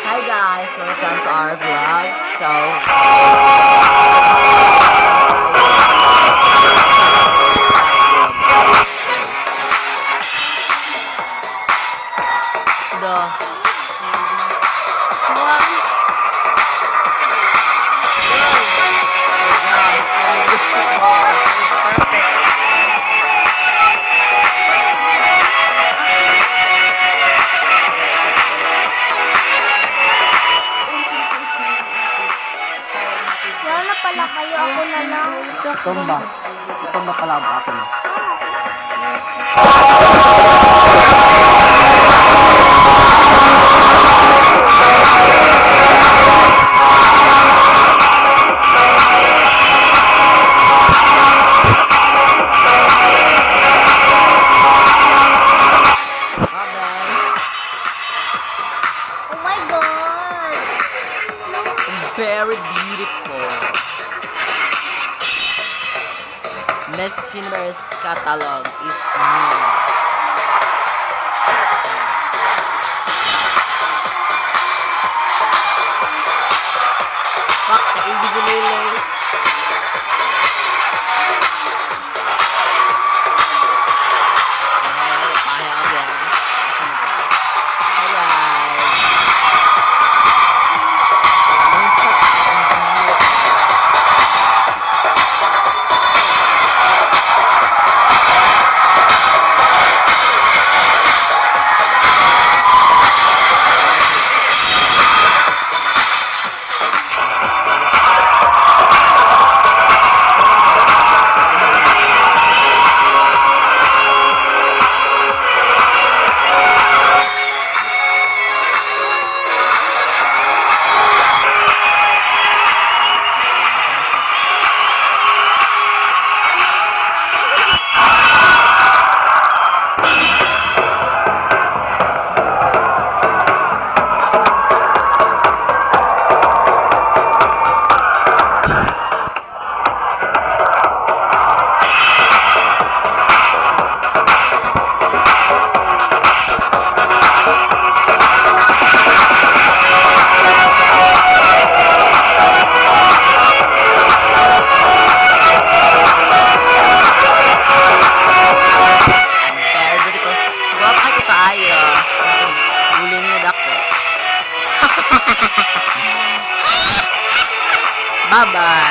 Hi guys, welcome to our vlog. Wala pala kayo, ako na lang. Tumba pala ba ako na? Oh my God! Very beautiful. Miss Universe catalog is new. Fuck, naibig si Lele. Bye-bye.